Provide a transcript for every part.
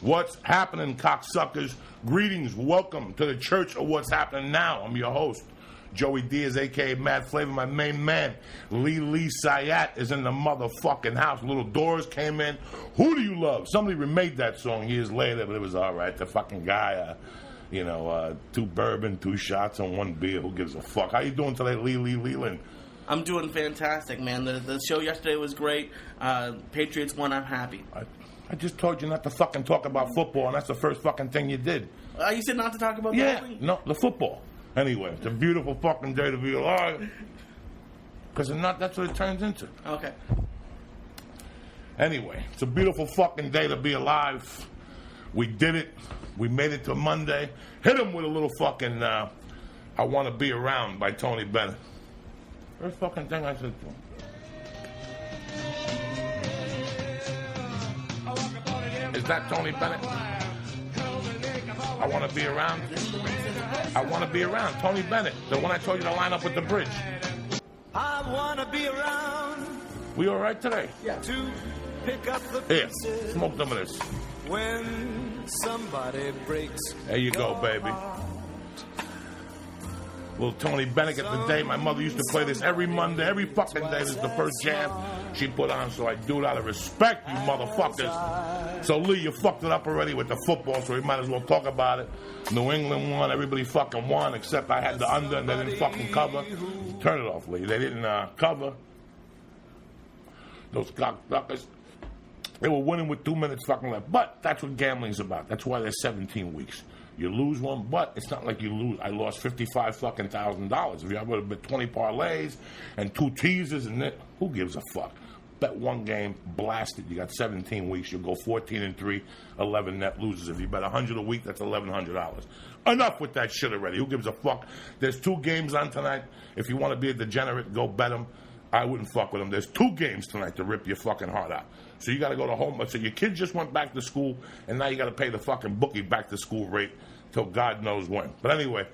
What's happening, cocksuckers? Greetings. Welcome to the Church of What's Happening Now. I'm your host, Joey Diaz, a.k.a. Mad Flavor. My main man, Lee Syatt, is in the motherfucking house. Little Doors came in. Who do you love? Somebody remade that song years later, but it was all right. The fucking guy, 2 bourbon, 2 shots, and 1 beer. Who gives a fuck? How you doing today, Leland? I'm doing fantastic, man. The show yesterday was great. Patriots won. I'm happy. I just told you not to fucking talk about football, and that's the first fucking thing you did. You said not to talk about that? No, the football. Anyway, it's a beautiful fucking day to be alive. Because that's what it turns into. Okay. Anyway, it's a beautiful fucking day to be alive. We did it. We made it to Monday. Hit him with a little fucking I Want to Be Around by Tony Bennett. First fucking thing I said to him. Is that Tony Bennett? I want to be around. I want to be around. Tony Bennett, the one I told you to line up with the bridge. I want to be around. We all right today? Yeah. To pick up the pieces. Here, smoke some of this. When somebody breaks. There you go, baby. Little Tony Bennett at the day. My mother used to play this every Monday, every fucking day. This is the first jam she put on, so I do it out of respect, you motherfuckers. So, Lee, you fucked it up already with the football, so we might as well talk about it. New England won. Everybody fucking won, except I had the under, and they didn't fucking cover. Turn it off, Lee. They didn't cover. Those cocksuckers. They were winning with 2 minutes fucking left. But that's what gambling's about. That's why there's 17 weeks. You lose one, but it's not like you lose. I lost $55,000. If you have bet 20 parlays and 2 teasers and who gives a fuck? Bet 1 game, blast it. You got 17 weeks. You'll go 14-3, 11 net losers. If you bet 100 a week, that's $1,100. Enough with that shit already. Who gives a fuck? There's 2 games on tonight. If you want to be a degenerate, go bet them. I wouldn't fuck with them. There's 2 games tonight to rip your fucking heart out. So you got to go to home. So your kid just went back to school, and now you got to pay the fucking bookie back to school rate till God knows when. But anyway,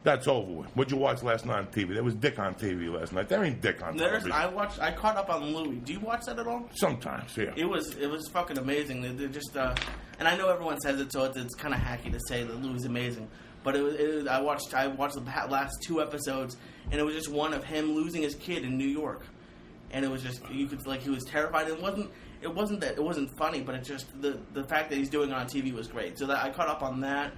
that's over with. What'd you watch last night on TV? There was dick on TV last night. There ain't dick on television. I caught up on Louis. Do you watch that at all? Sometimes, yeah. It was fucking amazing. They're just and I know everyone says it, so it's kind of hacky to say that Louis is amazing. But I watched the last 2 episodes, and it was just one of him losing his kid in New York. And it was just, you could, like, he was terrified. It wasn't funny, but it's just the fact that he's doing it on TV was great. So that I caught up on that.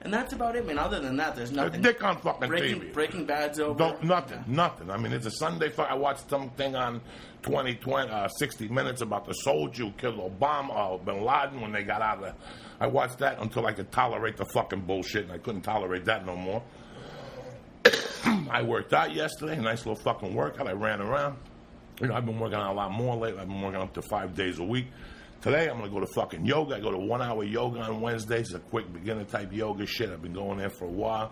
And that's about it, man. Other than that, there's nothing. Dick on fucking TV. Breaking Bad's over. Nothing. I mean, it's a Sunday fight. I watched something on 60 Minutes about the soldier who killed Obama or Bin Laden when they got out of there. I watched that until I could tolerate the fucking bullshit, and I couldn't tolerate that no more. I worked out yesterday, a nice little fucking workout. I ran around. I've been working out a lot more lately. I've been working up to 5 days a week. Today, I'm going to go to fucking yoga. I go to 1-hour yoga on Wednesdays. It's a quick beginner-type yoga shit. I've been going there for a while.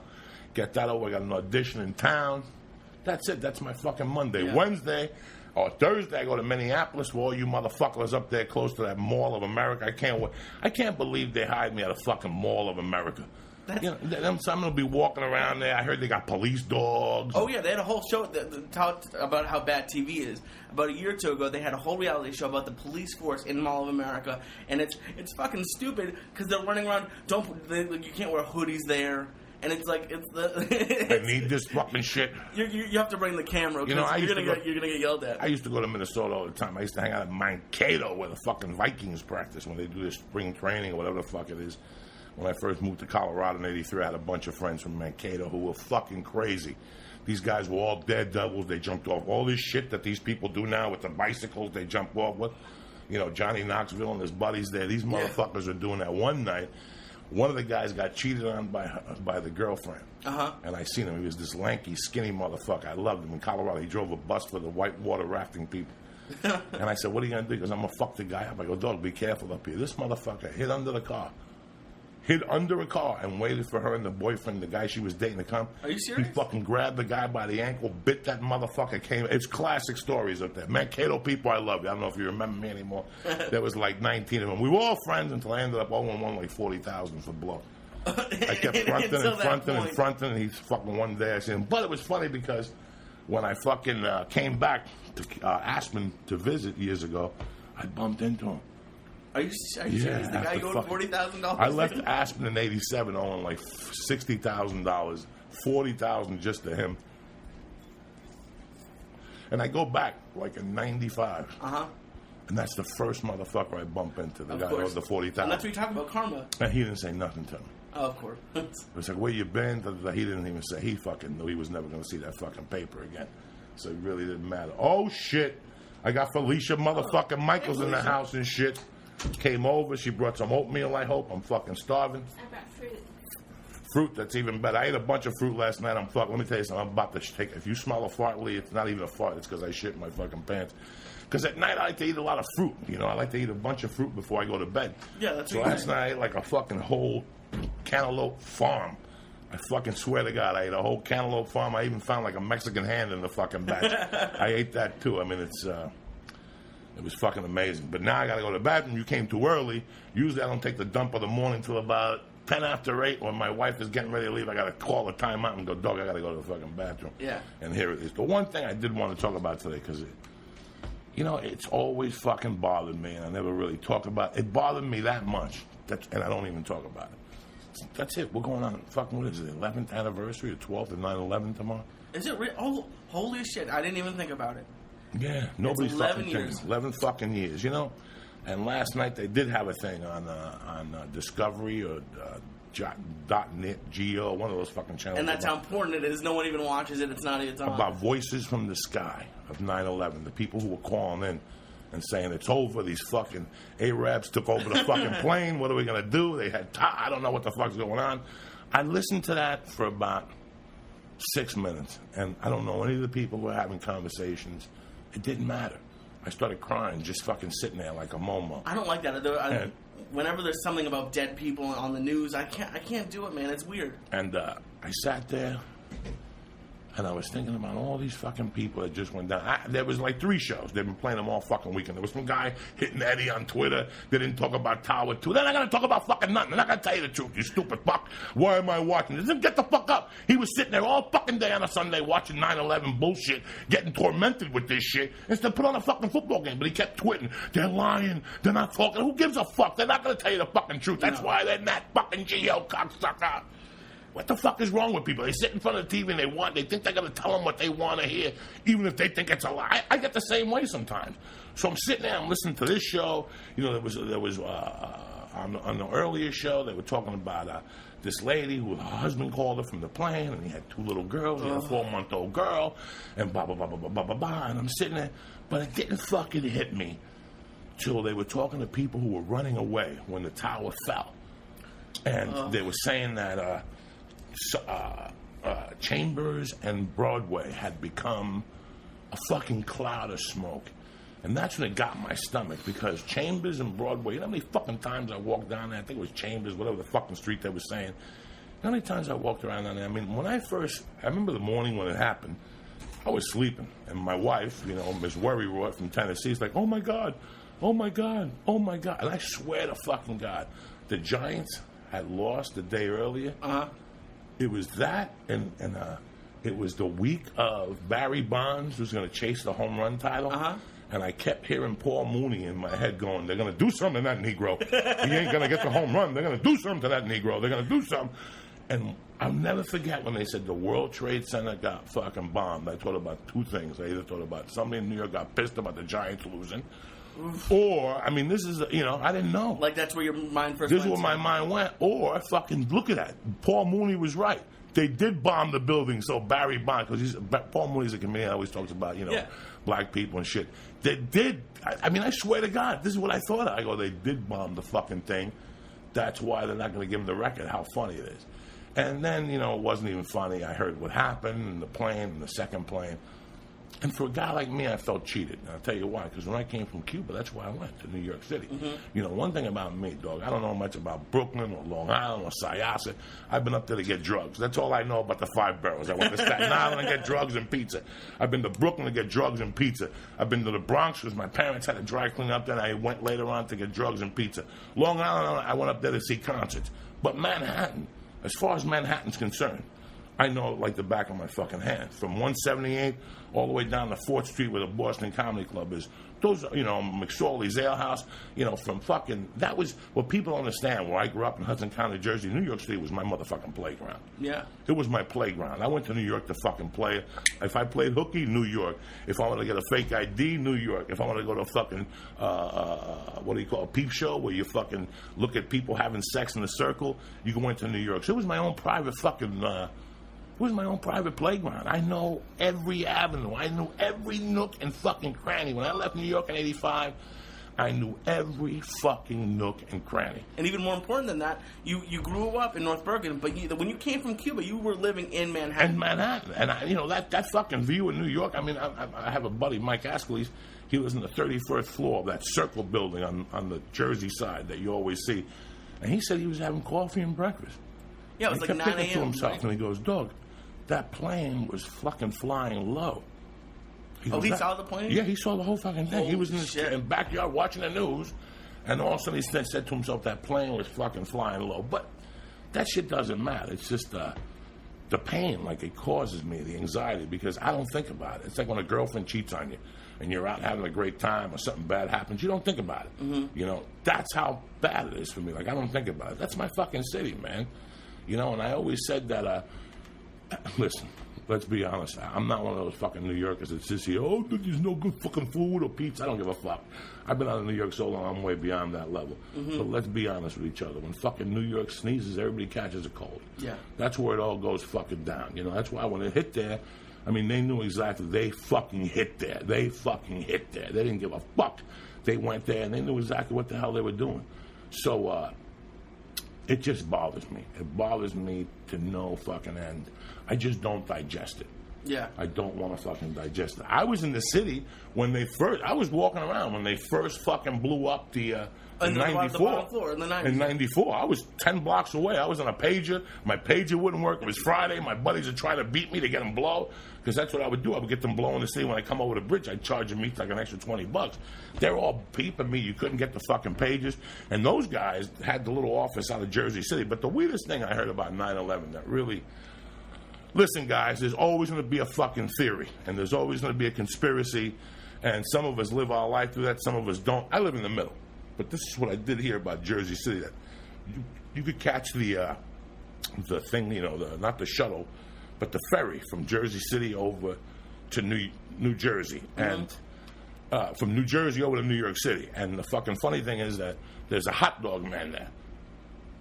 Get that over. I got an audition in town. That's it. That's my fucking Monday. Yeah. Wednesday or Thursday, I go to Minneapolis for all you motherfuckers up there close to that Mall of America. I can't believe they hired me at a fucking Mall of America. So I'm going to be walking around there. I heard they got police dogs. Oh, yeah. They had a whole show that talked about how bad TV is. About a year or 2 ago, they had a whole reality show about the police force in Mall of America. And it's fucking stupid because they're running around. You can't wear hoodies there. And it's like, I need this fucking shit. You have to bring the camera because you're going to get yelled at. I used to go to Minnesota all the time. I used to hang out at Mankato where the fucking Vikings practice when they do their spring training or whatever the fuck it is. When I first moved to Colorado in '83, I had a bunch of friends from Mankato who were fucking crazy. These guys were all daredevils. They jumped off all this shit that these people do now with the bicycles. They jump off with, Johnny Knoxville and his buddies there. These motherfuckers are doing that. One night, one of the guys got cheated on by the girlfriend. Uh-huh. And I seen him. He was this lanky, skinny motherfucker. I loved him. In Colorado, he drove a bus for the whitewater rafting people. And I said, what are you going to do? He goes, I'm going to fuck the guy up. I go, dog, be careful up here. This motherfucker hid under a car and waited for her and the boyfriend, the guy she was dating, to come. Are you serious? He fucking grabbed the guy by the ankle, bit that motherfucker, came. It's classic stories up there. Mankato people, I love you. I don't know if you remember me anymore. There was like 19 of them. We were all friends until I ended up owing one like $40,000 for blow. I kept fronting, and he's fucking one day I seen him. But it was funny because when I fucking came back to Aspen to visit years ago, I bumped into him. Are you serious? The guy owed $40,000? I left Aspen in '87 owing like $60,000, $40,000 just to him. And I go back like in '95. And that's the first motherfucker I bump into. The guy who owed the $40,000. And that's what you talk about, karma. And he didn't say nothing to me. Oh, of course. It was like, where you been? He didn't even say. He fucking knew he was never going to see that fucking paper again. So it really didn't matter. Oh, shit. I got Felicia motherfucking Michaels in the house and shit. Came over. She brought some oatmeal, I hope. I'm fucking starving. I brought fruit. Fruit, that's even better. I ate a bunch of fruit last night. Let me tell you something. I'm about to take. If you smell a fart, Lee, it's not even a fart. It's because I shit in my fucking pants. Because at night I like to eat a lot of fruit. You know, I like to eat a bunch of fruit before I go to bed. Yeah, that's so what last night I ate like a fucking whole cantaloupe farm. I fucking swear to God, I ate a whole cantaloupe farm. I even found like a Mexican hand in the fucking batch. I ate that too. I mean, it was fucking amazing. But now I got to go to the bathroom. You came too early. Usually I don't take the dump of the morning till about 10 after 8 when my wife is getting ready to leave. I got to call a timeout and go, dog, I got to go to the fucking bathroom. Yeah. And here it is. The one thing I did want to talk about today, because, it's always fucking bothered me, and I never really talk about it. It bothered me that much, and I don't even talk about it. That's it. We're going on fucking, what is it, 11th anniversary or 12th of 9/11 tomorrow? Is it real? Oh, holy shit. I didn't even think about it. Yeah, nobody's it's 11 fucking years. thinking. 11 fucking years, And last night they did have a thing on Discovery or .net, Geo, one of those fucking channels. And that's how important it is. No one even watches it. It's not even on. About voices from the sky of 9/11. The people who were calling in and saying it's over. These fucking Arabs took over the fucking plane. What are we going to do? They had I don't know what the fuck's going on. I listened to that for about 6 minutes, and I don't know any of the people who were having conversations. It didn't matter. I started crying, just fucking sitting there like a momo. I don't like that. Whenever there's something about dead people on the news, I can't do it, man. It's weird. And I sat there, and I was thinking about all these fucking people that just went down. There was like 3 shows. They've been playing them all fucking weekend. There was some guy hitting Eddie on Twitter. They didn't talk about Tower 2. They're not going to talk about fucking nothing. They're not going to tell you the truth, you stupid fuck. Why am I watching this? Get the fuck up. He was sitting there all fucking day on a Sunday watching 9/11 bullshit, getting tormented with this shit, instead of put on a fucking football game. But he kept twitting. They're lying. They're not talking. Who gives a fuck? They're not going to tell you the fucking truth. That's why they're not fucking Geo cocksucker. What the fuck is wrong with people? They sit in front of the TV and they think they're going to tell them what they want to hear, even if they think it's a lie. I get the same way sometimes. So I'm sitting there, I'm listening to this show. There was on the earlier show, they were talking about this lady who her husband called her from the plane, and he had 2 little girls, he had a 4-month-old girl, and blah, blah, blah, blah, blah, blah, blah. And I'm sitting there, but it didn't fucking hit me till they were talking to people who were running away when the tower fell. And they were saying that Chambers and Broadway had become a fucking cloud of smoke. And that's when it got my stomach, because Chambers and Broadway, you know how many fucking times I walked down there? I think it was Chambers, whatever the fucking street they were saying. You know how many times I walked around down there? I mean, I remember the morning when it happened, I was sleeping. And my wife, Miss Worrywart from Tennessee, is like, oh my God, oh my God, oh my God. And I swear to fucking God, the Giants had lost the day earlier. It was that, and it was the week of Barry Bonds was going to chase the home run title. And I kept hearing Paul Mooney in my head going, they're going to do something to that Negro. He ain't going to get the home run. They're going to do something to that Negro. They're going to do something. And I'll never forget when they said the World Trade Center got fucking bombed. I thought about 2 things. I either thought about somebody in New York got pissed about the Giants losing, or, I mean, this is, I didn't know. Like, that's where your mind first went. This is where my mind went. Or, fucking, look at that. Paul Mooney was right. They did bomb the building, so Barry Bonds, because Paul Mooney's a comedian, always talks about, black people and shit. They did. I mean, I swear to God, this is what I thought. I go, they did bomb the fucking thing. That's why they're not going to give him the record, how funny it is. And then, it wasn't even funny. I heard what happened in the plane, in the second plane. And for a guy like me, I felt cheated. And I'll tell you why. Because when I came from Cuba, that's why I went to New York City. One thing about me, dog, I don't know much about Brooklyn or Long Island or Syosset. I've been up there to get drugs. That's all I know about the 5 boroughs. I went to Staten Island to get drugs and pizza. I've been to Brooklyn to get drugs and pizza. I've been to the Bronx because my parents had a dry clean up there, and I went later on to get drugs and pizza. Long Island, I went up there to see concerts. But Manhattan, as far as Manhattan's concerned, I know it like the back of my fucking hand. From 178 all the way down to 4th Street where the Boston Comedy Club is. Those, McSorley's Ale House, from fucking, that was what people understand. Where I grew up in Hudson County, Jersey, New York City was my motherfucking playground. Yeah. It was my playground. I went to New York to fucking play. If I played hooky, New York. If I wanted to get a fake ID, New York. If I wanted to go to a fucking, a peep show where you fucking look at people having sex in a circle, you go into New York. So it was my own private fucking, it was my own private playground. I know every avenue. I knew every nook and fucking cranny. When I left New York in 85, I knew every fucking nook and cranny. And even more important than that, you grew up in North Bergen, but when you came from Cuba, you were living in Manhattan. In Manhattan. And, that fucking view in New York, I have a buddy, Mike Ascalese. He was in the 31st floor of that circle building on the Jersey side that you always see. And he said he was having coffee and breakfast. Yeah, it was like 9 a.m. He kept thinking to himself, and he goes, Doug, that plane was fucking flying low. He saw the plane? Yeah, he saw the whole fucking thing. Holy he was in shit. the backyard watching the news, and all of a sudden he said to himself, that plane was fucking flying low. But that shit doesn't matter. It's just the pain, it causes me, the anxiety, because I don't think about it. It's like when a girlfriend cheats on you, and you're out having a great time, or something bad happens, you don't think about it. Mm-hmm. That's how bad it is for me. I don't think about it. That's my fucking city, man. And I always said that, listen, let's be honest. I'm not one of those fucking New Yorkers that sits here, there's no good fucking food or pizza. I don't give a fuck. I've been out of New York so long, I'm way beyond that level. Mm-hmm. But let's be honest with each other. When fucking New York sneezes, everybody catches a cold. Yeah. That's where it all goes fucking down. That's why when it hit there, they knew exactly. They fucking hit there. They didn't give a fuck. They went there, and they knew exactly what the hell they were doing. So, it just bothers me. It bothers me to no fucking end. I just don't digest it. Yeah. I don't want to fucking digest it. I was in the city when I was walking around when they first fucking blew up in 94. The bottom floor in the 90s. In 94. I was 10 blocks away. I was on a pager. My pager wouldn't work. It was Friday. My buddies would try to beat me to get them blow, because that's what I would do. I would get them blow in the city. When I come over the bridge, I'd charge them like an extra $20. They're all beeping me. You couldn't get the fucking pages. And those guys had the little office out of Jersey City. But the weirdest thing I heard about 9/11 that really... Listen, guys, there's always going to be a fucking theory, and there's always going to be a conspiracy, and some of us live our life through that, some of us don't. I live in the middle. But this is what I did hear about Jersey City, that you could catch the thing, not the shuttle, but the ferry from Jersey City over to New Jersey, and from New Jersey over to New York City. And the fucking funny thing is that there's a hot dog man there.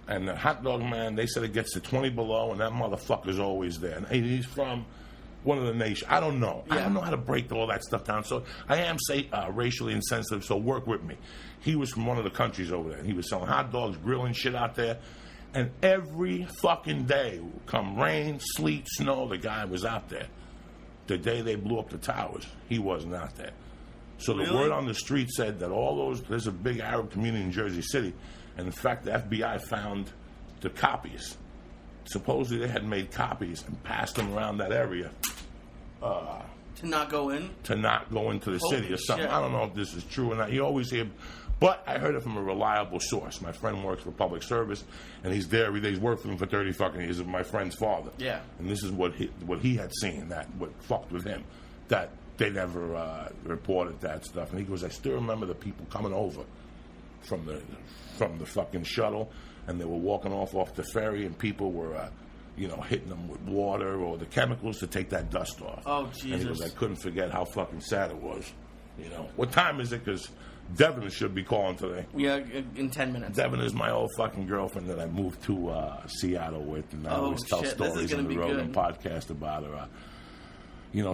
And the hot dog man, they said it gets to 20 below, and that motherfucker's always there. And he's from one of the nations. I don't know. Yeah. I don't know how to break all that stuff down. So I am racially insensitive, so work with me. He was from one of the countries over there. And he was selling hot dogs, grilling shit out there. And every fucking day, come rain, sleet, snow, the guy was out there. The day they blew up the towers, he wasn't out there. So the word on the street said that there's a big Arab community in Jersey City. And in fact, the FBI found the copies. Supposedly they had made copies and passed them around that area. To not go in? To not go into the city or something. Shit. I don't know if this is true or not. You always hear... But I heard it from a reliable source. My friend works for public service, and he's there every day. He's worked for him for 30 fucking years. My friend's father. Yeah. And this is what he had seen, what fucked with him, that they never reported that stuff. And he goes, I still remember the people coming over from the fucking shuttle, and they were walking off the ferry, and people were, hitting them with water or the chemicals to take that dust off. Oh, Jesus. And he goes, I couldn't forget how fucking sad it was. What time is it? Because Devan should be calling today. Yeah, in 10 minutes. Devan is my old fucking girlfriend that I moved to Seattle with, and I always tell stories on the Rogan podcast about her.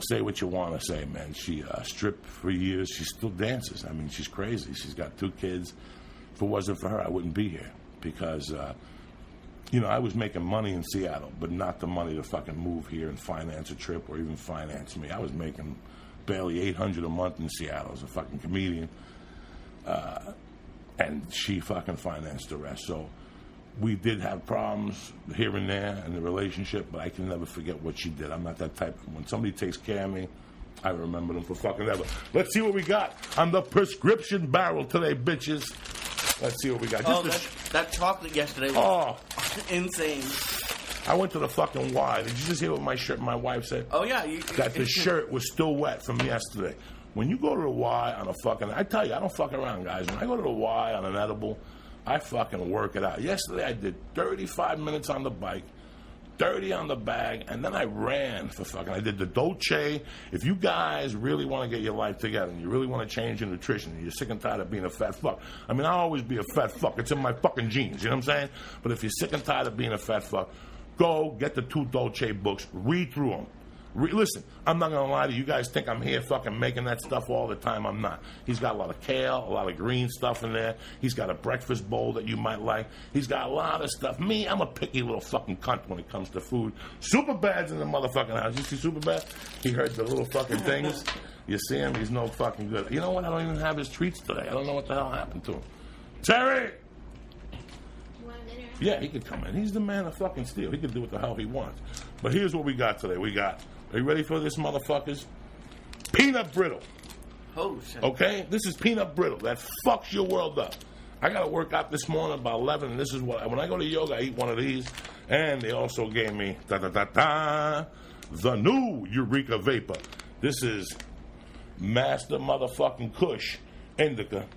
Say what you want to say, man. She stripped for years. She still dances. I mean, she's crazy. She's got 2 kids. If it wasn't for her, I wouldn't be here because, I was making money in Seattle, but not the money to fucking move here and finance a trip or even finance me. I was making barely $800 a month in Seattle as a fucking comedian. And she fucking financed the rest. So we did have problems here and there in the relationship, but I can never forget what she did. I'm not that type. When somebody takes care of me, I remember them for fucking ever. Let's see what we got on the prescription barrel today, bitches. Let's see what we got. That chocolate yesterday was insane. I went to the fucking Y. Did you just hear what my wife said? Oh, yeah. That the shirt was still wet from yesterday. When you go to the Y on a fucking... I tell you, I don't fuck around, guys. When I go to the Y on an edible, I fucking work it out. Yesterday, I did 35 minutes on the bike, 30 on the bag, and then I ran for fucking... I did the Dolce. If you guys really want to get your life together and you really want to change your nutrition and you're sick and tired of being a fat fuck... I mean, I'll always be a fat fuck. It's in my fucking genes, you know what I'm saying? But if you're sick and tired of being a fat fuck, go get the 2 Dolce books, read through them. Listen, I'm not going to lie to you. You guys think I'm here fucking making that stuff all the time. I'm not. He's got a lot of kale, a lot of green stuff in there. He's got a breakfast bowl that you might like. He's got a lot of stuff. Me, I'm a picky little fucking cunt when it comes to food. Superbad's in the motherfucking house. You see Superbad? He heard the little fucking things. You see him? He's no fucking good. You know what? I don't even have his treats today. I don't know what the hell happened to him. Terry! Yeah, he could come in. He's the man of fucking steel. He can do what the hell he wants. But here's what we got today. Are you ready for this, motherfuckers? Peanut brittle. Oh, shit. Okay? This is peanut brittle. That fucks your world up. I got to work out this morning about 11, and this is what... When I go to yoga, I eat one of these. And they also gave me, the new Eureka Vapor. This is Master Motherfucking Kush Indica.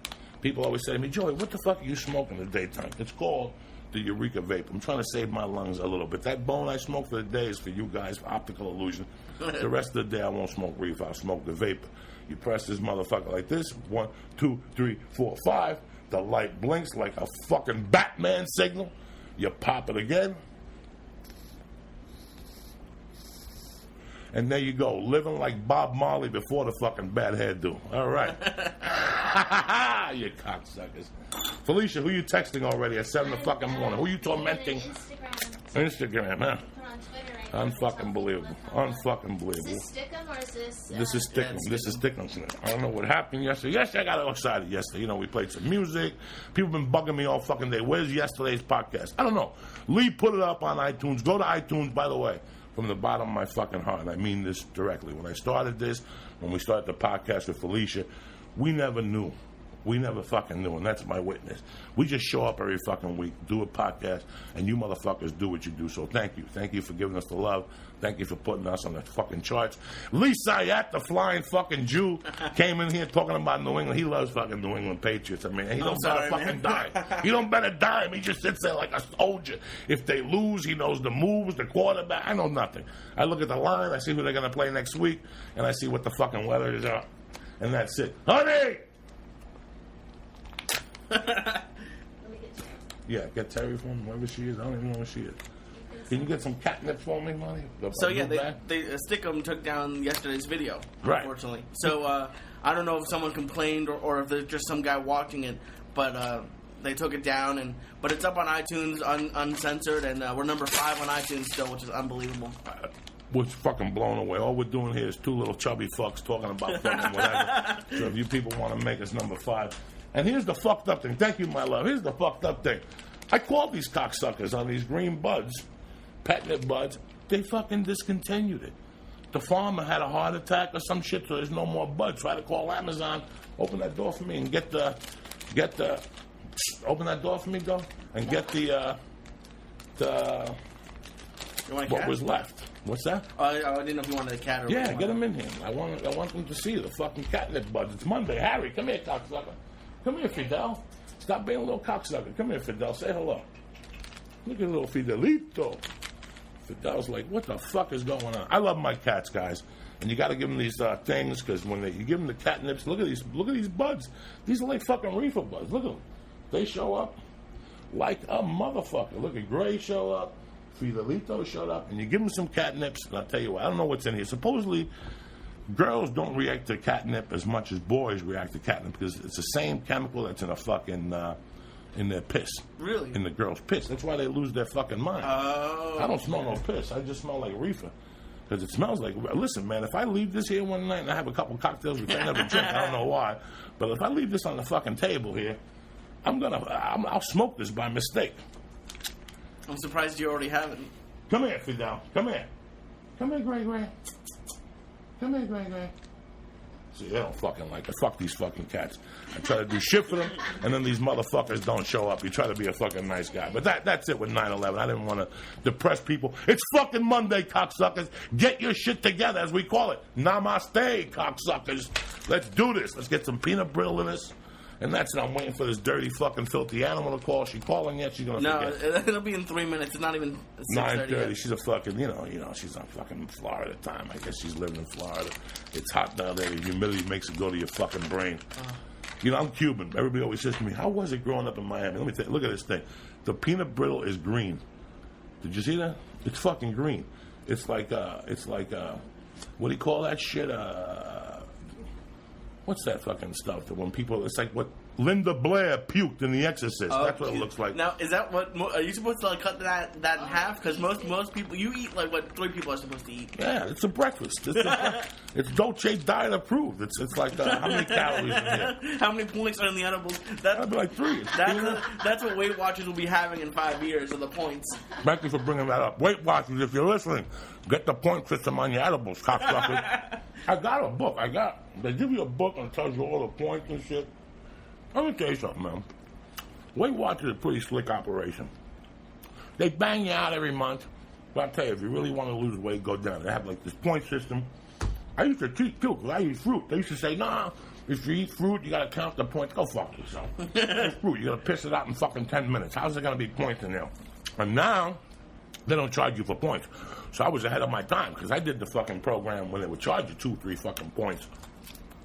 People always say to me, Joey, what the fuck are you smoking in the daytime? It's called the Eureka Vapor. I'm trying to save my lungs a little bit. That bone I smoke for the day is for you guys, for optical illusion. The rest of the day, I won't smoke reefer. I'll smoke the vapor. You press this motherfucker like this. 1, 2, 3, 4, 5. The light blinks like a fucking Batman signal. You pop it again. And there you go, living like Bob Marley before the fucking bad hairdo. All right. You cocksuckers. Felicia, who you texting already at 7 o'clock in the morning? Who you tormenting? Instagram, huh? Unfucking believable. Unfucking believable. Is this Stickum or is this... This is Stickum. This is Stickum. I don't know what happened yesterday. Yesterday, I got excited yesterday. You know, we played some music. People been bugging me all fucking day. Where's yesterday's podcast? I don't know. Lee put it up on iTunes. Go to iTunes, by the way. From the bottom of my fucking heart, and I mean this directly. When I started this, when we started the podcast with Felicia, we never knew. We never fucking knew, and that's my witness. We just show up every fucking week, do a podcast, and you motherfuckers do what you do. So thank you. Thank you for giving us the love. Thank you for putting us on the fucking charts. Syatt, the flying fucking Jew, came in here talking about New England. He loves fucking New England Patriots. I mean, he don't better fucking dime. He don't better dime. He just sits there like a soldier. If they lose, he knows the moves, the quarterback. I know nothing. I look at the line, I see who they're going to play next week, and I see what the fucking weather is up. And that's it. Honey! Yeah, get Terry for me, wherever she is. I don't even know where she is. Can you get some catnip for me, money? So yeah, they Stickum took down yesterday's video, unfortunately. Right. So I don't know if someone complained or if there's just some guy watching it, but they took it down. But it's up on iTunes, uncensored, and we're number 5 on iTunes still, which is unbelievable. We're fucking blown away. All we're doing here is 2 little chubby fucks talking about fucking whatever. So if you people want to make us number 5. And here's the fucked up thing. Thank you, my love. Here's the fucked up thing. I called these cocksuckers on these green buds, catnip buds. They fucking discontinued it. The farmer had a heart attack or some shit, so there's no more buds. Try to call Amazon. Open that door for me and get the. Open that door for me, go, and get the. What was left? What's that? I didn't know if you wanted a cat or... Yeah, get them in here. I want them to see the fucking catnip buds. It's Monday. Harry, come here, cocksucker. Come here, Fidel. Stop being a little cocksucker. Come here, Fidel. Say hello. Look at little Fidelito. Fidel's like, what the fuck is going on? I love my cats, guys. And you got to give them these things, because when you give them the catnips, look at these buds. These are like fucking reefer buds. Look at them. They show up like a motherfucker. Look at Gray show up. Fidelito showed up, and you give them some catnips, and I'll tell you what, I don't know what's in here. Supposedly, girls don't react to catnip as much as boys react to catnip, because it's the same chemical that's in a fucking, in their piss. Really? In the girls' piss. That's why they lose their fucking mind. Oh. I don't smell no piss. I just smell like reefer. Because it smells like, listen, man, if I leave this here one night and I have a couple cocktails which I never drink, I don't know why, but if I leave this on the fucking table here, I'll smoke this by mistake. I'm surprised you already have it. Come here, Fidel. Come here. Come here, Gray. Come here, Gray. See, they don't fucking like it. Fuck these fucking cats. I try to do shit for them, and then these motherfuckers don't show up. You try to be a fucking nice guy. But that's it with 9/11. I didn't want to depress people. It's fucking Monday, cocksuckers. Get your shit together, as we call it. Namaste, cocksuckers. Let's do this. Let's get some peanut brittle in this. And that's it. I'm waiting for this dirty, fucking, filthy animal to call. She calling yet? She's gonna forget. No, it'll be in 3 minutes. It's not even 9:30. She's a fucking, you know, she's on fucking Florida time. I guess she's living in Florida. It's hot down there. The humidity makes it go to your fucking brain. You know, I'm Cuban. Everybody always says to me, "How was it growing up in Miami?" Let me tell you. Look at this thing. The peanut brittle is green. Did you see that? It's fucking green. It's like, what do you call that shit? What's that fucking stuff? That when people, it's like what Linda Blair puked in The Exorcist. That's what it looks like. Now, is that what? Are you supposed to like cut that in half? Because most people, you eat like what 3 people are supposed to eat. Yeah, it's a breakfast. It's Dolce Diet approved. It's like how many calories in here? How many points are in the edibles? That'd be like 3. That's what Weight Watchers will be having in 5 years. Are the points? Thank you for bringing that up. Weight Watchers, if you're listening, get the point system on your edibles, cocksuckers. I got a book. They give you a book and tells you all the points and shit. Let me tell you something, man. Weight Watchers is a pretty slick operation. They bang you out every month. But I'll tell you, if you really want to lose weight, go down. They have like this point system. I used to cheat too, because I eat fruit. They used to say, nah, if you eat fruit, you got to count the points. Go fuck yourself. It's fruit. You got to piss it out in fucking 10 minutes. How's there going to be points in there? And now, they don't charge you for points. So I was ahead of my time, because I did the fucking program when they would charge you 2, 3 fucking points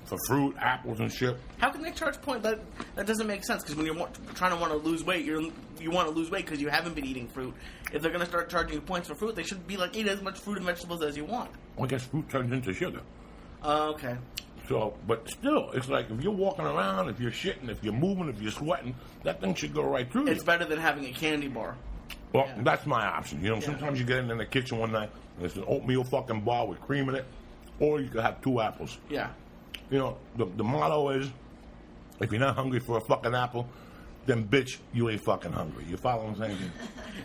for fruit, apples, and shit. How can they charge points? That doesn't make sense, because when you're trying to want to lose weight, you want to lose weight because you haven't been eating fruit. If they're going to start charging you points for fruit, they should be like, eat as much fruit and vegetables as you want. Well, I guess fruit turns into sugar. Okay. So, but still, it's like if you're walking around, if you're shitting, if you're moving, if you're sweating, that thing should go right through you. It's better than having a candy bar. Well, that's my option. You know, sometimes you get in the kitchen one night, and it's an oatmeal fucking bar with cream in it, or you could have 2 apples. Yeah. You know, the motto is, if you're not hungry for a fucking apple, then bitch, you ain't fucking hungry. You follow what I'm saying?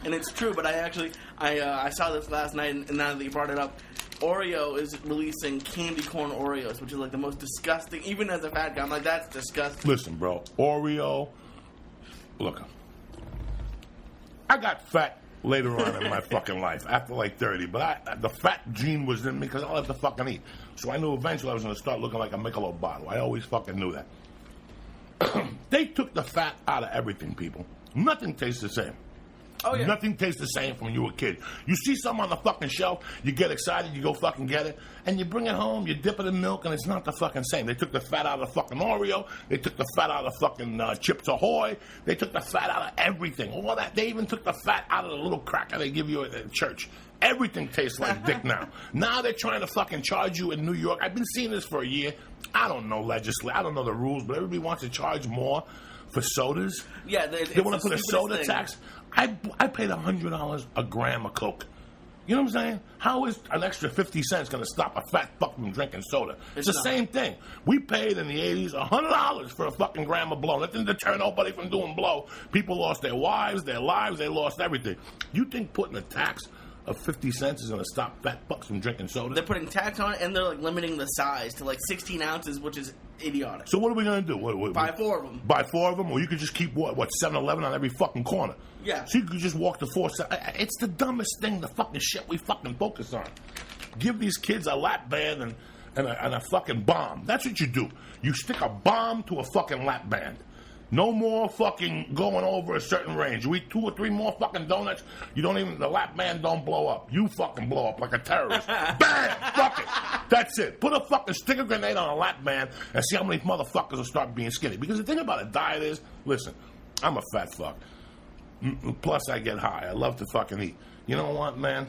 And it's true, but I saw this last night, and now that you brought it up, Oreo is releasing candy corn Oreos, which is like the most disgusting, even as a fat guy, I'm like, that's disgusting. Listen, bro, Oreo, look, I got fat later on in my fucking life, after like 30, but the fat gene was in me because I don't have to fucking eat. So I knew eventually I was going to start looking like a Michelob bottle. I always fucking knew that. They took the fat out of everything, people. Nothing tastes the same. Oh, yeah. Nothing tastes the same from when you were a kid. You see something on the fucking shelf, you get excited, you go fucking get it, and you bring it home, you dip it in milk, and it's not the fucking same. They took the fat out of the fucking Oreo. They took the fat out of the fucking Chips Ahoy. They took the fat out of everything. All that. They even took the fat out of the little cracker they give you at church. Everything tastes like dick now. Now they're trying to fucking charge you in New York. I've been seeing this for a year. I don't know I don't know the rules, but everybody wants to charge more for sodas. Yeah, they want to put a soda tax. I paid $100 a gram of Coke. You know what I'm saying? How is an extra 50 cents going to stop a fat fuck from drinking soda? It's the same thing. We paid in the 80s $100 for a fucking gram of blow. That didn't deter nobody from doing blow. People lost their wives, their lives, they lost everything. You think putting a tax of 50 cents is going to stop fat fucks from drinking soda? They're putting tax on it, and they're like limiting the size to like 16 ounces, which is idiotic. So what are we going to do? Buy 4 of them. Buy 4 of them? Or you could just keep, 7-Eleven on every fucking corner? Yeah. So you could just walk to 4. It's the dumbest thing, the fucking shit we fucking focus on. Give these kids a lap band and a fucking bomb. That's what you do. You stick a bomb to a fucking lap band. No more fucking going over a certain range. You eat 2 or 3 more fucking donuts, the lap band don't blow up. You fucking blow up like a terrorist. Bam! Fuck it. That's it. Put a fucking sticker grenade on a lap band and see how many motherfuckers will start being skinny. Because the thing about a diet is, listen, I'm a fat fuck. Plus I get high. I love to fucking eat. You know what, man?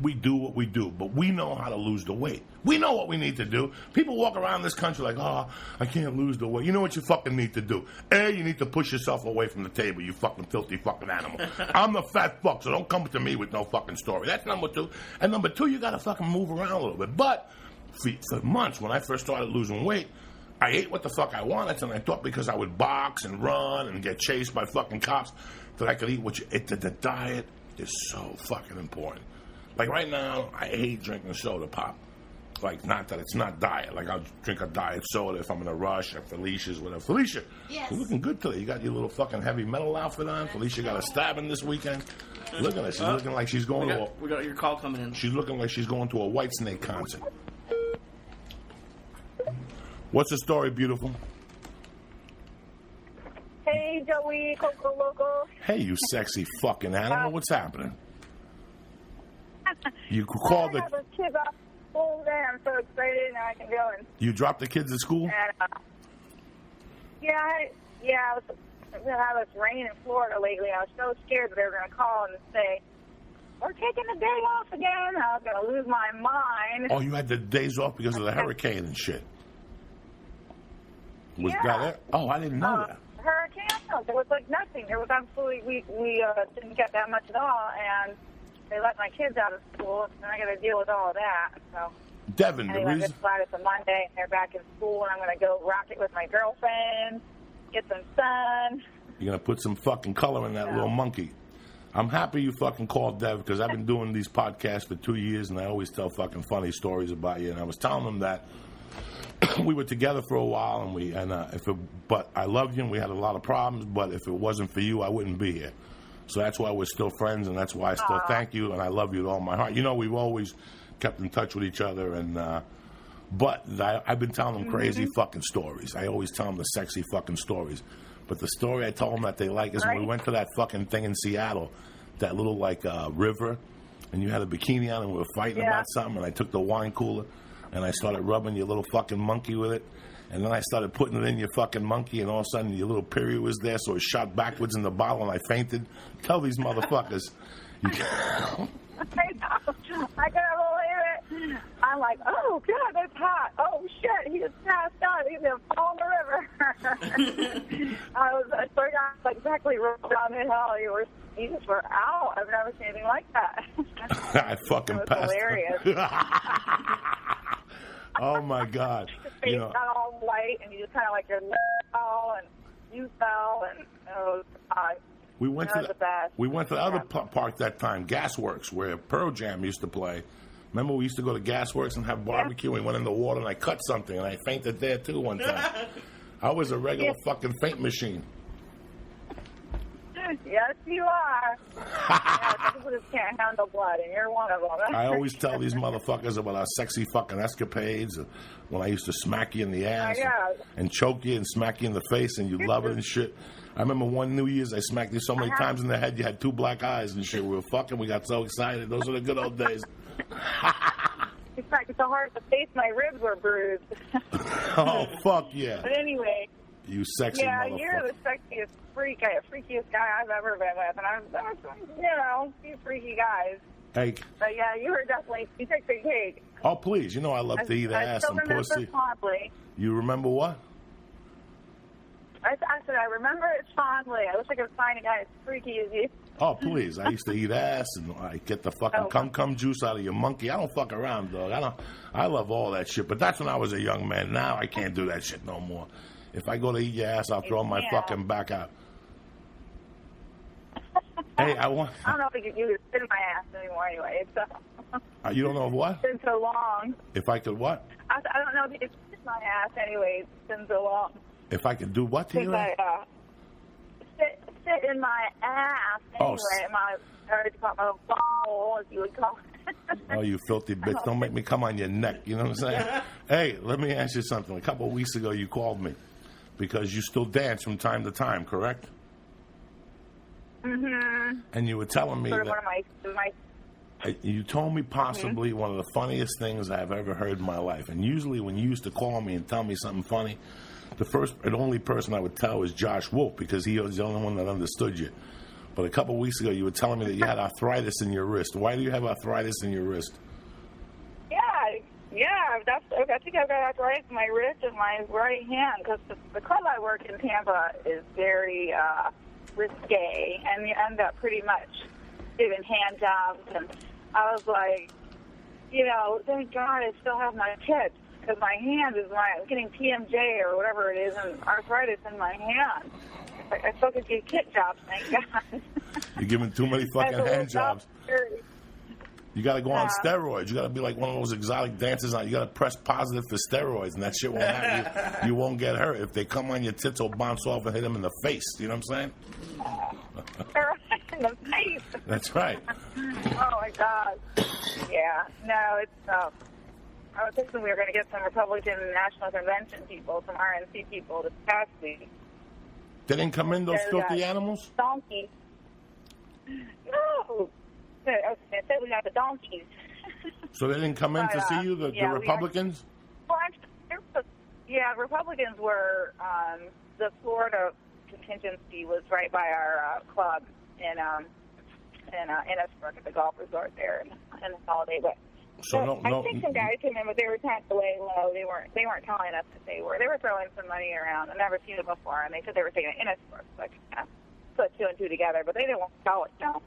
We do what we do, but we know how to lose the weight. We know what we need to do. People walk around this country like, I can't lose the weight. You know what you fucking need to do? You need to push yourself away from the table, you fucking filthy fucking animal. I'm the fat fuck, so don't come to me with no fucking story. That's number 2. And number 2, you gotta fucking move around a little bit. But for months, when I first started losing weight, I ate what the fuck I wanted, and I thought because I would box and run and get chased by fucking cops that I could eat what you ate. The diet is so fucking important. Like right now, I hate drinking soda pop. Like, not that it's not diet. Like, I'll drink a diet soda if I'm in a rush, at Felicia's, whatever. Felicia, Yes. you're looking good today. You got your little fucking heavy metal outfit on. Felicia got a stabbing this weekend. Look at her. She's looking like she's going to We got your call coming in. She's looking like she's going to a Whitesnake concert. What's the story, beautiful? Hey, Joey, Coco Loco. Hey, you sexy fucking animal. What's happening? You called I the... got the kids off school today. I'm so excited. Now I can go and... You dropped the kids at school? and I've had this rain in Florida lately. I was so scared that they were going to call and say, we're taking the day off again. I was going to lose my mind. Oh, you had the days off because of the hurricane and shit. Was Yeah. that it? Oh, I didn't know that. Hurricane? No, there was like nothing. There was absolutely, we didn't get that much at all, and they let my kids out of school, and I got to deal with all of that. So, Devan, the anyway, I'm reason... just glad it's a Monday, and they're back in school, and I'm going to go rock it with my girlfriend, get some sun. You're going to put some fucking color in that little monkey. I'm happy you fucking called Dev because I've been doing these podcasts for 2 years, and I always tell fucking funny stories about you. And I was telling them that we were together for a while, but I loved you, and we had a lot of problems. But if it wasn't for you, I wouldn't be here. So that's why we're still friends, and that's why I still thank you, and I love you with all my heart. You know, we've always kept in touch with each other, and but I've been telling them crazy fucking stories. I always tell them the sexy fucking stories. But the story I told them that they like is when we went to that fucking thing in Seattle, that little like river, and you had a bikini on and we were fighting about something, and I took the wine cooler and I started rubbing your little fucking monkey with it, and then I started putting it in your fucking monkey, and all of a sudden your little period was there, so it shot backwards in the bottle and I fainted. Tell these motherfuckers. I know. I couldn't believe it. I'm like, oh, God, that's hot. Oh, shit, he just passed out. He's going to fall in the river. I got exactly right down the hill. You just were out. I've never seen anything like that. I fucking it was passed. hilarious. Oh, my God. Your face got all white, and you just kind of like your leg fell, and you fell, and it was odd. We went to the best. We went to the other park that time, Gasworks, where Pearl Jam used to play. Remember, we used to go to Gasworks and have barbecue. We went in the water and I cut something and I fainted there too one time. I was a regular fucking faint machine. Yes, you are. Some people just can't handle blood, and you're one of them. I always tell these motherfuckers about our sexy fucking escapades. When I used to smack you in the ass and choke you and smack you in the face, and you love it and shit. I remember one New Year's I smacked you so many times in the head you had 2 black eyes and shit. We were fucking. We got so excited. Those were the good old days. You smacked me so hard in the face, my ribs were bruised. Oh, fuck yeah. But anyway. You sexy motherfucker. You're the sexiest freakiest guy I've ever been with. And I'm few freaky guys. Hey. But yeah, you take the cake. Oh, please. You know I love to eat ass and pussy. Fondly. You remember what? I said, I remember it fondly. I wish I could find a guy as freaky as you. Oh, please. I used to eat ass, and I get the fucking cum juice out of your monkey. I don't fuck around, dog. I love all that shit, but that's when I was a young man. Now I can't do that shit no more. If I go to eat your ass, I'll throw my fucking back out. Hey, I don't know if you could spit in my ass anymore anyway. So. You don't know what? It's been so long. If I could what? I don't know if you could spit in my ass anyway. It's been so long. If I could do what to you? Sit in my ass anyway. My little butthole, as you would call it. Oh, you filthy bitch. Don't make me come on your neck. You know what I'm saying? Hey, let me ask you something. A couple of weeks ago, you called me because you still dance from time to time, correct? Mm-hmm. And you were telling me that... One of my you told me possibly one of the funniest things I've ever heard in my life. And usually when you used to call me and tell me something funny, the first and only person I would tell was Josh Wolf because he was the only one that understood you. But a couple of weeks ago, you were telling me that you had arthritis in your wrist. Why do you have arthritis in your wrist? Yeah. I think I've got arthritis in my wrist and my right hand because the club I work in Tampa is very risque, and you end up pretty much doing hand jobs. And I was like, thank God I still have my tips. Because my hand I'm getting TMJ or whatever it is, and arthritis in my hand. I still could do kit jobs, thank God. You're giving too many fucking hand jobs. You got to go on steroids. You got to be like one of those exotic dancers. You got to press positive for steroids, and that shit won't happen. You won't get hurt. If they come on your tits, will bounce off and hit them in the face. You know what I'm saying? In the face. That's right. Oh my God. Yeah. No, it's. I was thinking we were going to get some Republican National Convention people, some RNC people this past week. They didn't come in, those filthy animals? Donkeys. No. I was going to say we got the donkeys. So they didn't come in to see you, the Republicans? Well, actually, Republicans were, the Florida contingency was right by our club in Innisbrook at the golf resort there in the Holiday. But I think some guys came in, but they were tapped away low. They weren't telling us that they were. They were throwing some money around. I've never seen it before, and they said they were taking it in Innisbrook. So I kind of put two and two together, but they didn't want to tell it. No.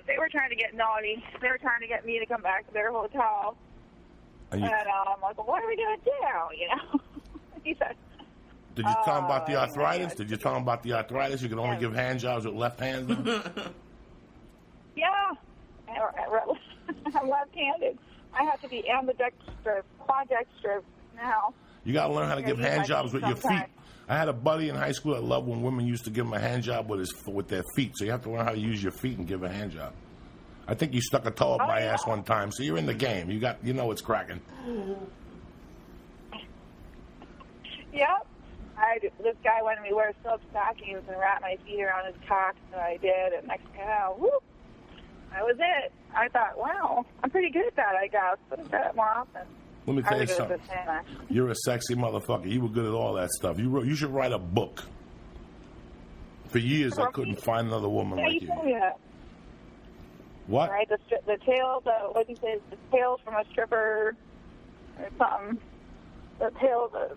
They were trying to get naughty. They were trying to get me to come back to their hotel. And I'm like, well, what are we going to do? You know? He said. Did you tell him about the arthritis? Did you tell him about the arthritis? You can only give hand jobs with left hand? Yeah. I'm left-handed. I have to be ambidextrous, quadextrous now. You got to learn how to give hand jobs with your feet. I had a buddy in high school that loved when women used to give him a hand job with their feet. So you have to learn how to use your feet and give a hand job. I think you stuck a toe up my ass one time, so you're in the game. You know it's cracking. Yep. This guy wanted me to wear silk stockings and wrap my feet around his cock, so I did. And next thing you know, whoop, that was it. I thought, wow, I'm pretty good at that, I guess. But I do it more often. Let me tell you something. You're a sexy motherfucker. You were good at all that stuff. You should write a book. For years, I couldn't find another woman like you. What? Right, the tales. What do you say? The tales from a stripper or something. The tales of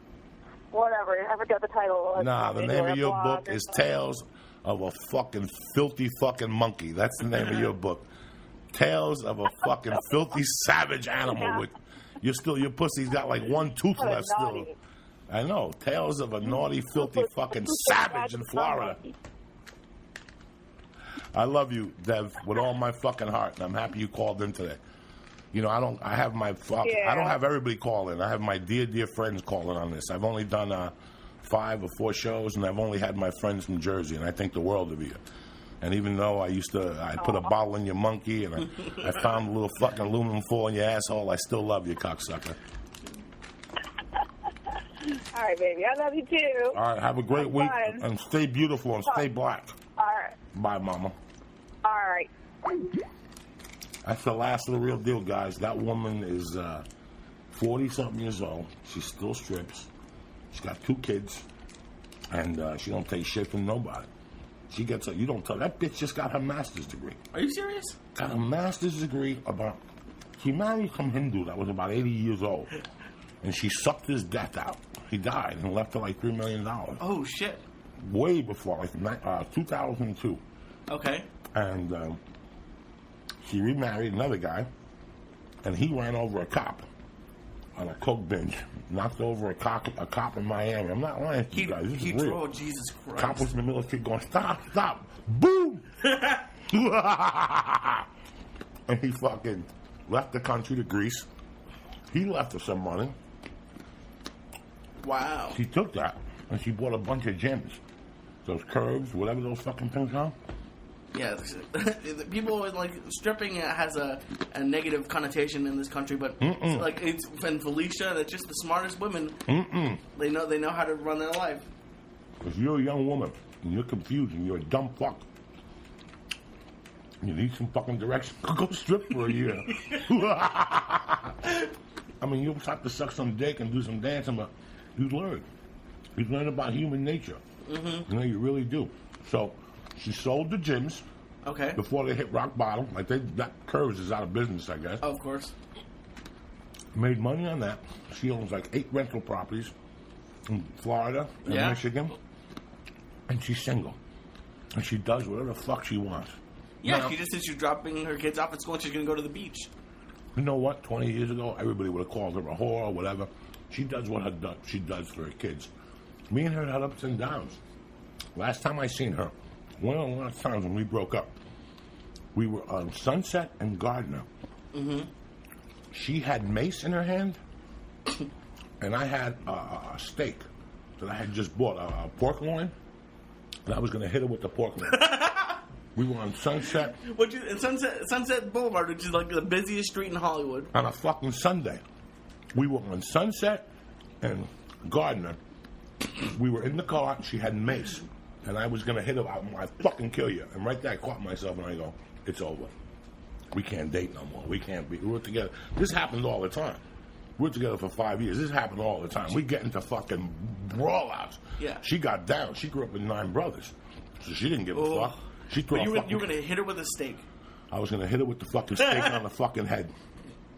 whatever. I forgot the title. Nah, the name of your book is Tales of a Fucking Filthy Fucking Monkey. That's the name of your book. Tales of a Fucking Filthy Savage Animal with. Your pussy's got like one tooth left still. I know. Tales of a naughty, filthy fucking savage in Florida. I love you, Dev, with all my fucking heart, and I'm happy you called in today. You know, I don't have everybody call in. I have my dear friends calling on this. I've only done 5 or 4 shows, and I've only had my friends from Jersey, and I think the world of you. And even though I put a bottle in your monkey and I found a little fucking aluminum foil in your asshole, I still love you, cocksucker. All right, baby. I love you, too. All right, have a great week. And stay beautiful and stay black. All right. Bye, Mama. All right. That's the last of the real deal, guys. That woman is 40-something years old. She still strips. She's got 2 kids. And she don't take shit from nobody. She gets you don't tell. That bitch just got her master's degree. Are you serious? Got a master's degree she married some Hindu that was about 80 years old. And she sucked his death out. He died and left her like $3 million. Oh, shit. Way before, like 2002. Okay. And she remarried another guy. And he ran over a cop on a coke binge. Knocked over a cop in Miami. I'm not lying to you guys. This is real. Oh, Jesus Christ. Cop was in the middle of the street going, stop. Boom! And he fucking left the country to Greece. He left her some money. Wow. She took that, and she bought a bunch of gyms. Those curves, whatever those fucking things are. Yeah, people like stripping has a negative connotation in this country, but and Felicia, they're just the smartest women. They know how to run their life. If you're a young woman and you're confused and you're a dumb fuck, you need some fucking direction. Go strip for a year. I mean, you'll have to suck some dick and do some dancing, but you learn. You learn about human nature. Mm-hmm. You know, you really do. So. She sold the gyms. Okay. Before they hit rock bottom. Like that Curves is out of business, I guess. Oh, of course. Made money on that. She owns like 8 rental properties in Florida and Michigan. And she's single. And she does whatever the fuck she wants. Yeah, now, she just said she's dropping her kids off at school and she's going to go to the beach. You know what? 20 years ago, everybody would have called her a whore or whatever. She does what she does for her kids. Me and her had ups and downs. Last time I seen her, one of the last times when we broke up, We were on Sunset and Gardner. Mm-hmm. She had mace in her hand, and I had a steak that I had just bought, a pork loin, and I was going to hit her with the pork loin. We were on Sunset. Sunset Boulevard, which is like the busiest street in Hollywood. On a fucking Sunday. We were on Sunset and Gardner. We were in the car. She had mace. And I was going to hit her. I'd fucking kill you. And right there, I caught myself and I go, it's over. We can't date no more. We can't be. We were together. This happened all the time. We were together for 5 years. This happened all the time. We get into fucking brawl-outs. Yeah. She got down. She grew up with 9 brothers. So she didn't give a fuck. She threw you were going to hit her with a steak. I was going to hit her with the fucking steak on the fucking head.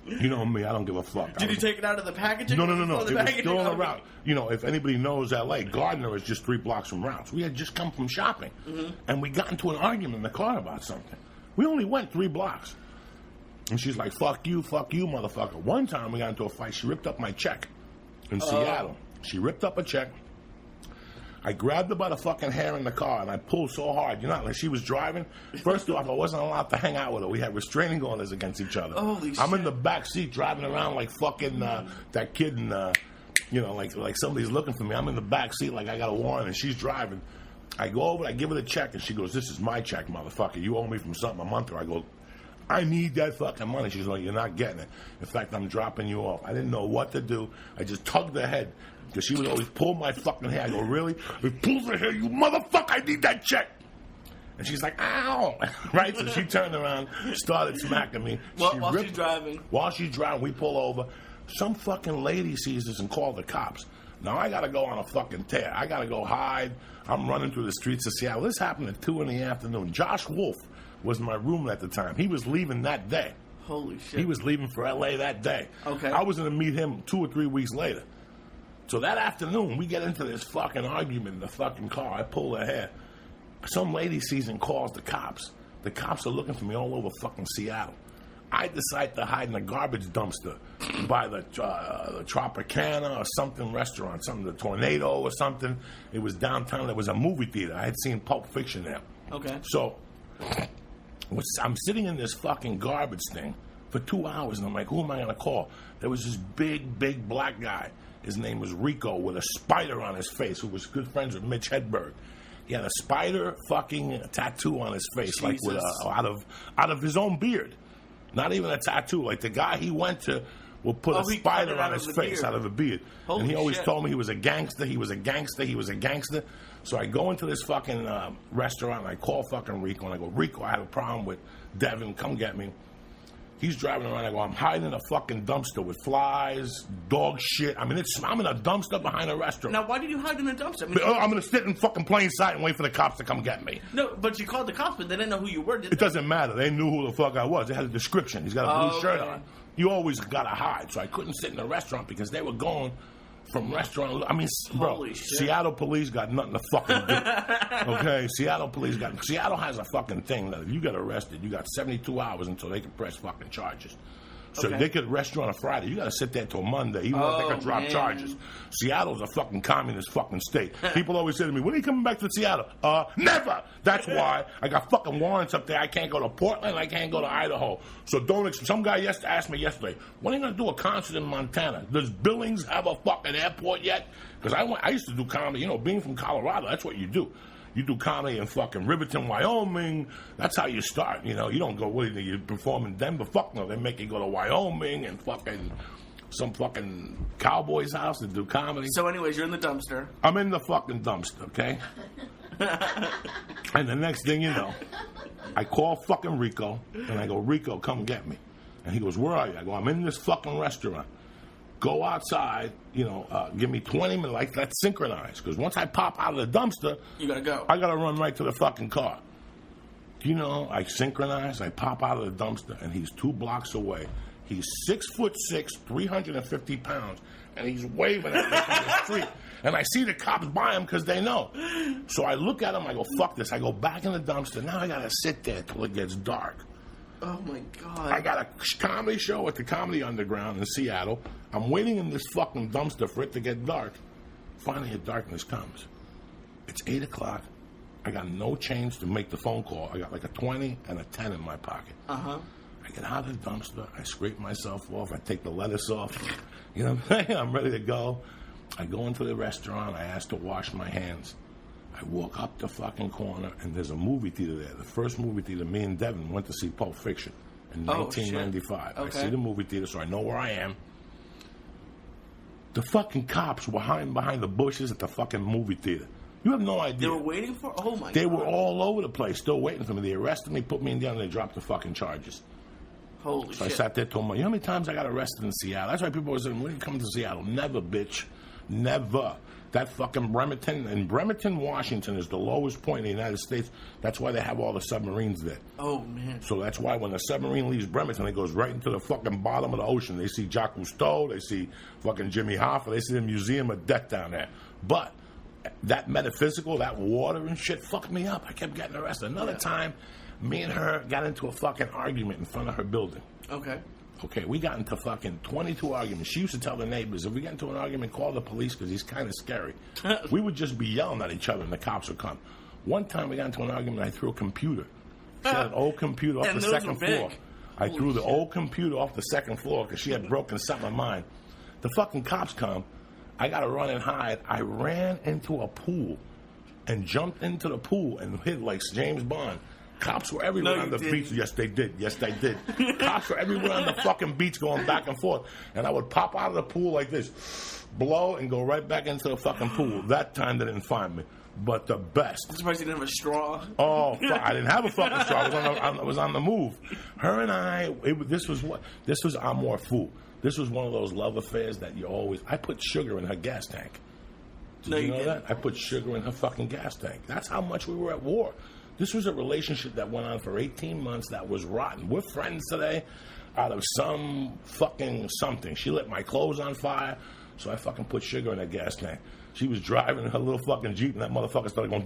You know me, I don't give a fuck. Did you take it out of the packaging? No. It was still on the route. You know, if anybody knows L.A., Gardner is just 3 blocks from Routes. We had just come from shopping, and we got into an argument in the car about something. We only went 3 blocks. And she's like, fuck you, motherfucker. One time we got into a fight. She ripped up my check in Seattle. She ripped up a check. I grabbed her by the fucking hair in the car, and I pulled so hard. You know, like she was driving. First off, I wasn't allowed to hang out with her. We had restraining orders against each other. Holy shit. I'm in the back seat driving around like fucking that kid in, you know, like somebody's looking for me. I'm in the back seat like I got a warrant, and she's driving. I go over, I give her the check, and she goes, this is my check, motherfucker. You owe me from something a month ago. I go, I need that fucking money. She's like, you're not getting it. In fact, I'm dropping you off. I didn't know what to do. I just tugged her head. Because she would always pull my fucking hair. I go, really? He pulls her hair, you motherfucker, I need that check. And she's like, ow. Right? So she turned around, started smacking me. While she's driving. While she's driving, we pull over. Some fucking lady sees us and calls the cops. Now I got to go on a fucking tear. I got to go hide. I'm running through the streets of Seattle. This happened at 2 in the afternoon. Josh Wolf was my roommate at the time. He was leaving that day. Holy shit. He was leaving for L.A. that day. Okay. I was going to meet him 2 or 3 weeks later. So that afternoon, we get into this fucking argument in the fucking car. I pull her hair. Some lady sees and calls the cops. The cops are looking for me all over fucking Seattle. I decide to hide in a garbage dumpster by the Tropicana or something restaurant, something, the Tornado or something. It was downtown. There was a movie theater. I had seen Pulp Fiction there. Okay. So I'm sitting in this fucking garbage thing for 2 hours, and I'm like, who am I going to call? There was this big black guy. His name was Rico, with a spider on his face, who was good friends with Mitch Hedberg. He had a spider fucking tattoo on his face, Jesus. Like with out of his own beard. Not even a tattoo. Like the guy he went to would put a spider on his face out of a beard. Holy and he always shit. told me he was a gangster. So I go into this fucking restaurant, and I call fucking Rico, and I go, Rico, I have a problem with Devan. Come get me. He's driving around. I go, I'm hiding in a fucking dumpster with flies, dog shit. I mean, I'm in a dumpster behind a restaurant. Now, why did you hide in a dumpster? I mean, I'm going to sit in fucking plain sight and wait for the cops to come get me. No, but you called the cops, but they didn't know who you were, did they? It doesn't matter. They knew who the fuck I was. They had a description. He's got a blue shirt on. You always got to hide. So I couldn't sit in a restaurant because they were going from restaurant. I mean, bro, Seattle police got nothing to fucking do. Okay? Seattle has a fucking thing that if you get arrested, you got 72 hours until they can press fucking charges. So they could arrest you on a Friday. You got to sit there till Monday, even though they could drop charges. Seattle's a fucking communist fucking state. People always say to me, when are you coming back to Seattle? Never. That's why I got fucking warrants up there. I can't go to Portland. I can't go to Idaho. So some guy asked me yesterday, when are you going to do a concert in Montana? Does Billings have a fucking airport yet? Because I used to do comedy. You know, being from Colorado, that's what you do. You do comedy in fucking Riverton, Wyoming. That's how you start. You know, you don't go, you perform in Denver. Fuck no. They make you go to Wyoming and fucking some fucking cowboy's house to do comedy. So anyways, you're in the dumpster. I'm in the fucking dumpster, okay? And the next thing you know, I call fucking Rico, and I go, Rico, come get me. And he goes, where are you? I go, I'm in this fucking restaurant. Go outside, give me 20 minutes, like that's synchronized. Because once I pop out of the dumpster, you gotta go. I gotta run right to the fucking car. I synchronize, I pop out of the dumpster, and he's 2 blocks away. He's 6'6", 350 pounds, and he's waving at me from the street. And I see the cops by him because they know. So I look at him, I go, fuck this. I go back in the dumpster. Now I gotta sit there till it gets dark. Oh, my God. I got a comedy show at the Comedy Underground in Seattle. I'm waiting in this fucking dumpster for it to get dark. Finally, the darkness comes. It's 8 o'clock. I got no change to make the phone call. I got like a 20 and a 10 in my pocket. Uh-huh. I get out of the dumpster. I scrape myself off. I take the lettuce off. You know what I'm saying? I'm ready to go. I go into the restaurant. I ask to wash my hands. I walk up the fucking corner, and there's a movie theater there. The first movie theater, me and Devan went to see Pulp Fiction in 1995. Okay. I see the movie theater, so I know where I am. The fucking cops were hiding behind the bushes at the fucking movie theater. You have no idea. They were waiting for? Oh, my God. They were all over the place, still waiting for me. They arrested me, put me in there, and they dropped the fucking charges. Holy So shit. I sat there, told them, you know how many times I got arrested in Seattle? That's why people were saying, when you come to Seattle? Never, bitch. Never. That fucking Bremerton, and Bremerton, Washington is the lowest point in the United States. That's why they have all the submarines there. Oh, man. So that's why when the submarine leaves Bremerton, it goes right into the fucking bottom of the ocean. They see Jacques Cousteau, they see fucking Jimmy Hoffa, they see the Museum of Death down there. But that metaphysical, that water and shit fucked me up. I kept getting arrested. Another time, me and her got into a fucking argument in front of her building. Okay, we got into fucking 22 arguments. She used to tell the neighbors, if we get into an argument, call the police because he's kind of scary. We would just be yelling at each other and the cops would come. One time we got into an argument, I threw a computer. She had an old computer off the second floor. I threw the old computer off the second floor because she had broken something of mine. The fucking cops come. I got to run and hide. I ran into a pool and jumped into the pool and hid like James Bond. Cops were everywhere on the beach. Yes, they did. Yes, they did. Cops were everywhere on the fucking beach going back and forth. And I would pop out of the pool like this, blow, and go right back into the fucking pool. That time they didn't find me. But the best. I'm surprised you didn't have a straw. Oh, fuck. I didn't have a fucking straw. I was on the move. Her and I, this was Amour Fou. This was one of those love affairs that you always, I put sugar in her gas tank. Did you know that? I put sugar in her fucking gas tank. That's how much we were at war. This was a relationship that went on for 18 months that was rotten. We're friends today out of some fucking something. She lit my clothes on fire, so I fucking put sugar in her gas tank. She was driving her little fucking Jeep, and that motherfucker started going...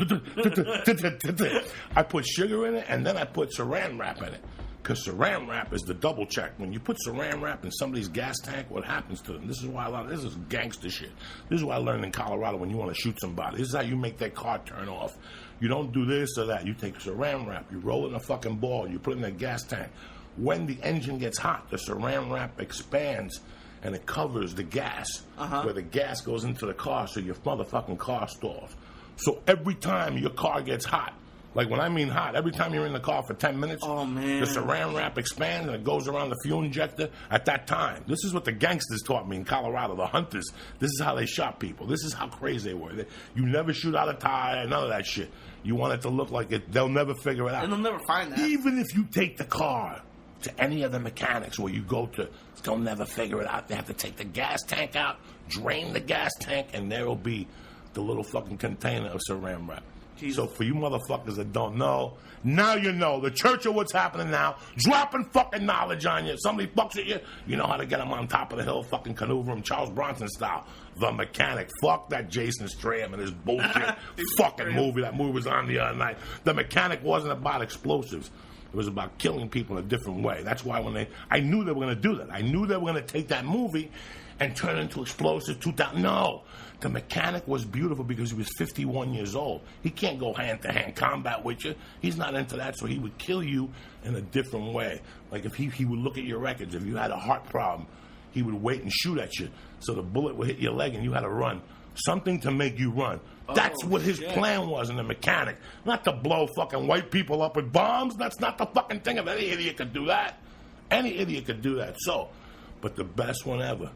I put sugar in it, and then I put saran wrap in it. Because saran wrap is the double check. When you put saran wrap in somebody's gas tank, what happens to them? This is why this is gangster shit. This is what I learned in Colorado when you want to shoot somebody. This is how you make that car turn off. You don't do this or that. You take saran wrap, you roll it in a fucking ball, you put it in a gas tank. When the engine gets hot, the saran wrap expands and it covers the gas where the gas goes into the car so your motherfucking car stalls. So every time your car gets hot, like when I mean hot, every time you're in the car for 10 minutes, the saran wrap expands and it goes around the fuel injector at that time. This is what the gangsters taught me in Colorado, the hunters. This is how they shot people. This is how crazy they were. You never shoot out a tire, none of that shit. You want it to look like it. They'll never figure it out. And they'll never find that. Even if you take the car to any of the mechanics where you go to, they'll never figure it out. They have to take the gas tank out, drain the gas tank, and there will be the little fucking container of saran wrap. Jesus. So for you motherfuckers that don't know, now you know. The church of what's happening now, dropping fucking knowledge on you. Somebody fucks with you, you know how to get them on top of the hill, fucking canoe from Charles Bronson style. The Mechanic. Fuck that Jason Stratham and his bullshit fucking movie. That movie was on the other night. The Mechanic wasn't about explosives. It was about killing people in a different way. That's why I knew they were going to do that. I knew they were going to take that movie and turn it into explosive 2000. No. The Mechanic was beautiful because he was 51 years old. He can't go hand-to-hand combat with you. He's not into that, so he would kill you in a different way. Like if he would look at your records. If you had a heart problem, he would wait and shoot at you. So the bullet would hit your leg and you had to run. Something to make you run. That's what his plan was in The Mechanic. Not to blow fucking white people up with bombs. That's not the fucking thing. If any idiot could do that. Any idiot could do that. So, but the best one ever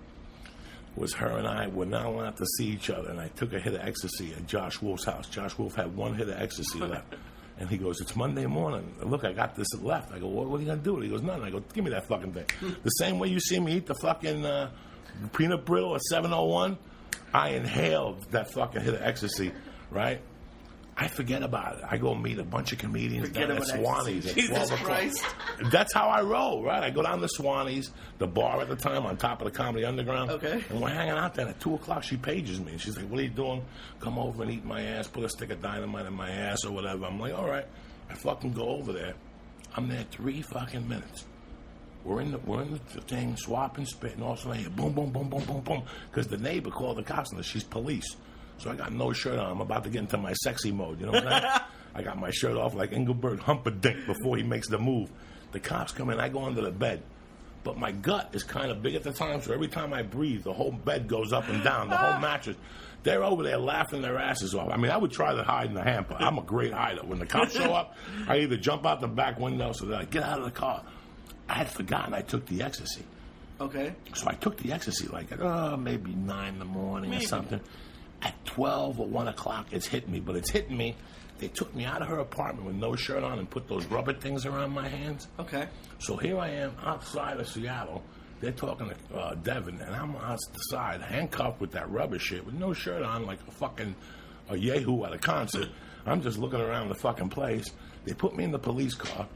was her and I were not allowed to see each other. And I took a hit of ecstasy at Josh Wolf's house. Josh Wolf had one hit of ecstasy left. And he goes, it's Monday morning. Look, I got this left. I go, what are you going to do? He goes, nothing. I go, give me that fucking thing. The same way you see me eat the fucking peanut brittle at 701, I inhaled that fucking hit of ecstasy, right? I forget about it. I go meet a bunch of comedians down at Swanee's at 12 o'clock. That's how I roll, right? I go down to Swanee's, the bar at the time on top of the Comedy Underground. Okay. And we're hanging out there. At 2 o'clock, she pages me. And she's like, what are you doing? Come over and eat my ass. Put a stick of dynamite in my ass or whatever. I'm like, all right. I fucking go over there. I'm there 3 fucking minutes. We're in the thing, swapping, spitting, all of a sudden I hear boom, boom, boom, boom, boom, boom. Because the neighbor called the cops and she's police. So I got no shirt on. I'm about to get into my sexy mode. You know what I'm saying? I got my shirt off like Engelbert Humperdinck before he makes the move. The cops come in. I go under the bed. But my gut is kind of big at the time, so every time I breathe, the whole bed goes up and down, the whole mattress. They're over there laughing their asses off. I mean, I would try to hide in the hamper. I'm a great hider. When the cops show up, I either jump out the back window, so they're like, get out of the car. I had forgotten I took the ecstasy. Okay. So I took the ecstasy like at maybe 9 in the morning or something. At 12 or 1 o'clock, it's hitting me. But it's hitting me. They took me out of her apartment with no shirt on and put those rubber things around my hands. Okay. So here I am outside of Seattle. They're talking to Devan, and I'm outside, handcuffed with that rubber shit, with no shirt on, like a yahoo at a concert. I'm just looking around the fucking place. They put me in the police car.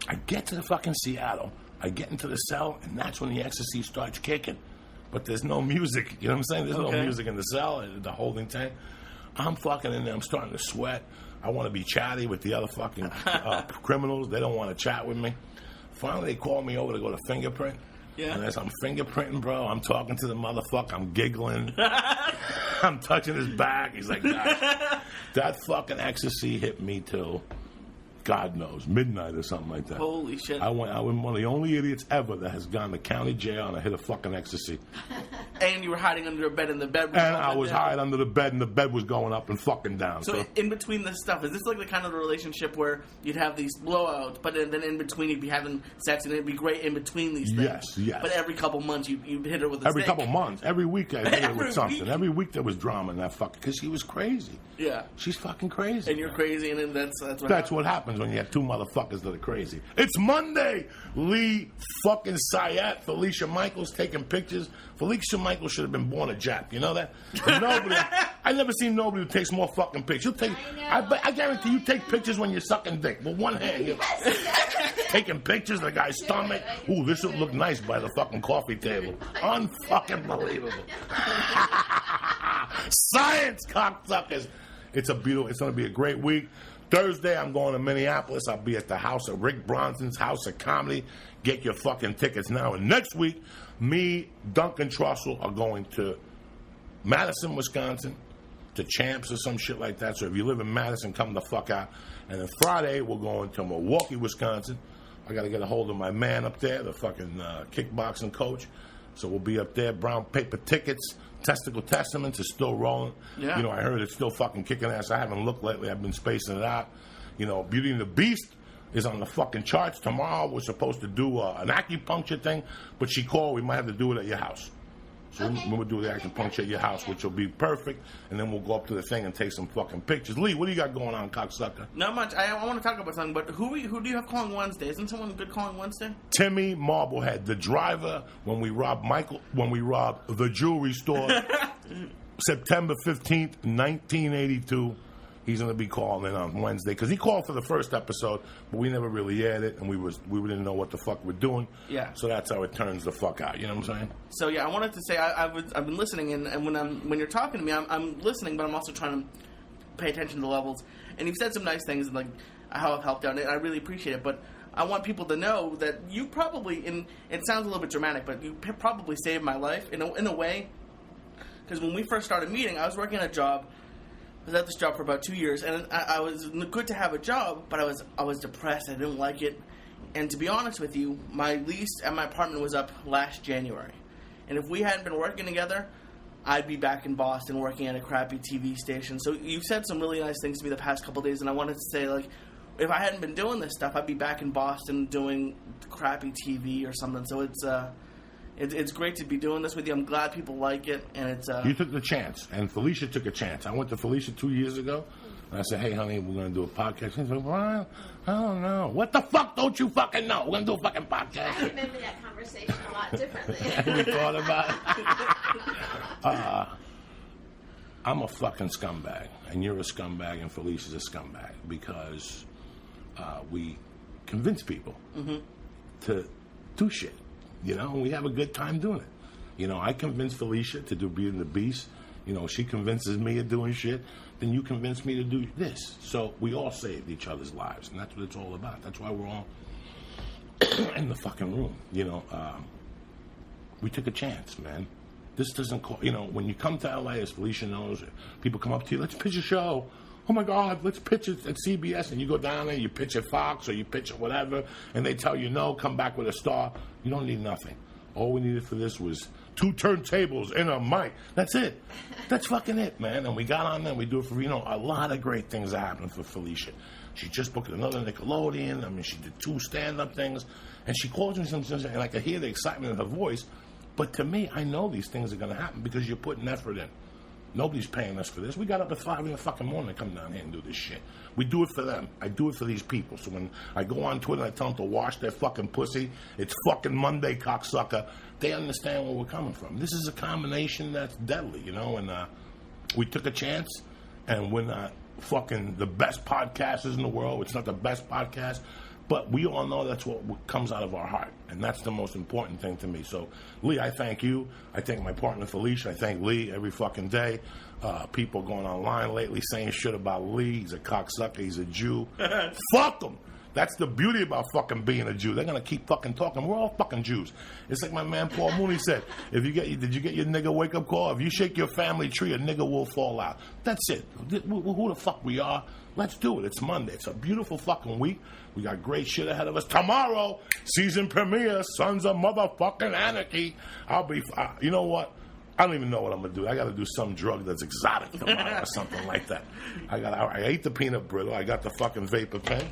I get to the fucking Seattle. I get into the cell, and that's when the ecstasy starts kicking. But there's no music. You know what I'm saying? There's no music in the cell, the holding tank. I'm fucking in there. I'm starting to sweat. I want to be chatty with the other fucking criminals. They don't want to chat with me. Finally, they call me over to go to fingerprint. Yeah. And as I'm fingerprinting, bro, I'm talking to the motherfucker. I'm giggling. I'm touching his back. He's like, that fucking ecstasy hit me till, God knows, midnight or something like that. Holy shit. I'm one of the only idiots ever that has gone to county jail and I hit a fucking ecstasy. And you were hiding under a bed and the bed was And I was hiding under the bed and the bed was going up and fucking down. So in between this stuff, is this like the kind of relationship where you'd have these blowouts, but then in between you'd be having sex and it'd be great in between these things? Yes. But every couple months you'd hit her with a Every stick. couple months. Every week I hit her with something. week? Every week there was drama in that fucking... Because she was crazy. Yeah. She's fucking crazy. And you're crazy, and then That's what happens when you have two motherfuckers that are crazy. It's Monday. Lee fucking Syatt, Felicia Michaels taking pictures. Felicia Michaels should have been born a Jap. You know that? I never seen nobody who takes more fucking pictures. I guarantee you take pictures when you're sucking dick with one hand. You're taking pictures of the guy's stomach. Ooh, this would look nice by the fucking coffee table. Unfucking believable. Science, cocksuckers. It's going to be a great week. Thursday, I'm going to Minneapolis. I'll be at the house of Rick Bronson's House of Comedy. Get your fucking tickets now. And next week, me, Duncan Trussell, are going to Madison, Wisconsin, to Champs or some shit like that. So if you live in Madison, come the fuck out. And then Friday, we're going to Milwaukee, Wisconsin. I got to get a hold of my man up there, the fucking kickboxing coach. So we'll be up there. Brown paper tickets. Testicle Testaments is still rolling. Yeah. You know, I heard it's still fucking kicking ass. I haven't looked lately. I've been spacing it out. You know, Beauty and the Beast is on the fucking charts. Tomorrow we're supposed to do an acupuncture thing, but she called. We might have to do it at your house. So we'll do the acupuncture at your house, which will be perfect. And then we'll go up to the thing and take some fucking pictures. Lee, what do you got going on, cocksucker? Not much. I want to talk about something, but who do you have calling Wednesday? Isn't someone good calling Wednesday? Timmy Marblehead, the driver when we robbed the jewelry store, September 15th, 1982. He's going to be calling in on Wednesday because he called for the first episode, but we never really aired it, and we didn't know what the fuck we're doing. Yeah. So that's how it turns the fuck out. You know what I'm saying? So yeah, I wanted to say I've been listening, and when you're talking to me, I'm listening, but I'm also trying to pay attention to the levels. And you've said some nice things, like how I've helped out, and I really appreciate it. But I want people to know that you probably, and it sounds a little bit dramatic, but you probably saved my life in a way. Because when we first started meeting, I was working a job. I was at this job for about 2 years, and I was good to have a job, but I was depressed. I didn't like it. And to be honest with you, my lease at my apartment was up last January. And if we hadn't been working together, I'd be back in Boston working at a crappy TV station. So you've said some really nice things to me the past couple of days, and I wanted to say, like, if I hadn't been doing this stuff, I'd be back in Boston doing crappy TV or something. So it's great to be doing this with you. I'm glad people like it, and it's... You took the chance, and Felicia took a chance. I went to Felicia 2 years ago, and I said, hey, honey, we're going to do a podcast. She said, well, I don't know. What the fuck don't you fucking know? We're going to do a fucking podcast. I remember that conversation a lot differently. You thought about it? I'm a fucking scumbag, and you're a scumbag, and Felicia's a scumbag, because we convince people to do shit. You know, we have a good time doing it. You know, I convince Felicia to do Beauty and the Beast. You know, she convinces me of doing shit. Then you convince me to do this. So we all saved each other's lives, and that's what it's all about. That's why we're all in the fucking room. You know, we took a chance, man. This doesn't call, when you come to LA, as Felicia knows, people come up to you, let's pitch a show. Oh my God, let's pitch it at CBS. And you go down there, you pitch at Fox or you pitch at whatever, and they tell you no, come back with a star. You don't need nothing. All we needed for this was 2 turntables and a mic. That's it. That's fucking it, man. And we got on there, we do it for, a lot of great things are happening for Felicia. She just booked another Nickelodeon. I mean, she did 2 stand-up things. And she calls me sometimes, and I can hear the excitement in her voice. But to me, I know these things are going to happen because you're putting effort in. Nobody's paying us for this. We got up at 5 in the fucking morning to come down here and do this shit. We do it for them. I do it for these people. So when I go on Twitter and I tell them to wash their fucking pussy, it's fucking Monday, cocksucker, they understand where we're coming from. This is a combination that's deadly, and we took a chance, and we're not fucking the best podcasters in the world. It's not the best podcast. But we all know that's what comes out of our heart, and that's the most important thing to me. So, Lee, I thank you. I thank my partner, Felicia. I thank Lee every fucking day. People going online lately saying shit about Lee. He's a cocksucker. He's a Jew. Fuck them. That's the beauty about fucking being a Jew. They're going to keep fucking talking. We're all fucking Jews. It's like my man Paul Mooney said, did you get your nigga wake-up call? If you shake your family tree, a nigga will fall out. That's it. Who the fuck we are? Let's do it. It's Monday. It's a beautiful fucking week. We got great shit ahead of us. Tomorrow, season premiere, Sons of Motherfucking Anarchy. I'll be, you know what? I don't even know what I'm going to do. I got to do some drug that's exotic tomorrow or something like that. I ate the peanut brittle. I got the fucking vapor pen.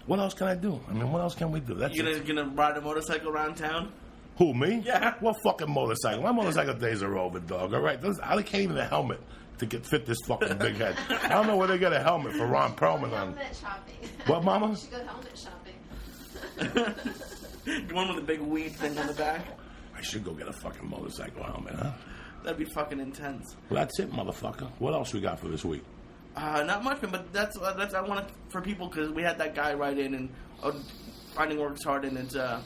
What else can I do? I mean, what else can we do? That's you gonna ride a motorcycle around town? Who, me? Yeah. What fucking motorcycle? My motorcycle days are over, dog. All right? I can't even a helmet to fit this fucking big head. I don't know where they get a helmet for Ron Perlman on. Helmet shopping. What, Mama? You should go helmet shopping. The one with the big weed thing on the back? I should go get a fucking motorcycle helmet, huh? That'd be fucking intense. Well, that's it, motherfucker. What else we got for this week? Not much, but that's I want it for people because we had that guy write in and finding works hard, and it's I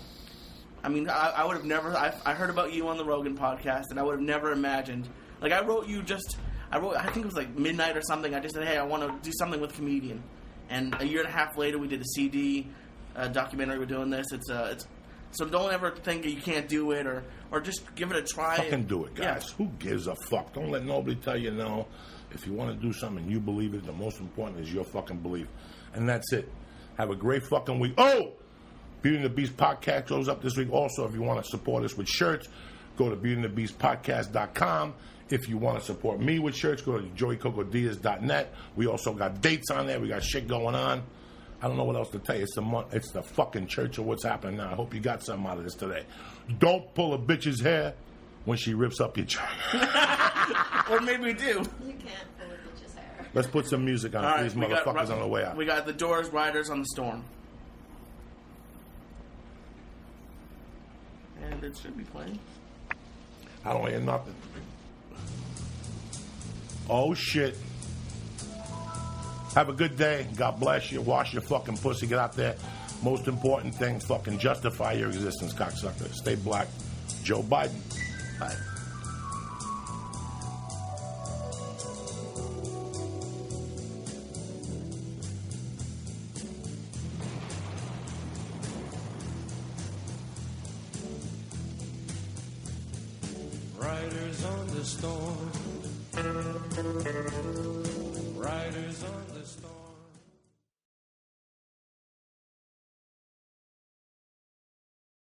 mean I would have never I heard about you on the Rogan podcast, and I would have never imagined. Like I think it was like midnight or something. I just said, hey, I want to do something with comedian, and a year and a half later we did a CD documentary. We're doing this. It's so don't ever think you can't do it or just give it a try. Fucking do it, guys. Yeah. Who gives a fuck? Don't let nobody tell you no. If you want to do something and you believe it, the most important is your fucking belief. And that's it. Have a great fucking week. Oh! Beauty and the Beast podcast goes up this week. Also, if you want to support us with shirts, go to beautyandthebeastpodcast.com. If you want to support me with shirts, go to joeycocodiaz.net. We also got dates on there. We got shit going on. I don't know what else to tell you. It's the fucking church of what's happening now. I hope you got something out of this today. Don't pull a bitch's hair when she rips up your church. Or maybe we do. You can't pull a bitch's hair. Let's put some music on. All These right, motherfuckers on the way out. We got the Doors, Riders on the Storm. And it should be playing. I don't hear nothing. Oh, shit. Have a good day. God bless you. Wash your fucking pussy. Get out there. Most important thing, fucking justify your existence, cocksucker. Stay black. Joe Biden. Bye. Riders on the storm. Riders on the storm.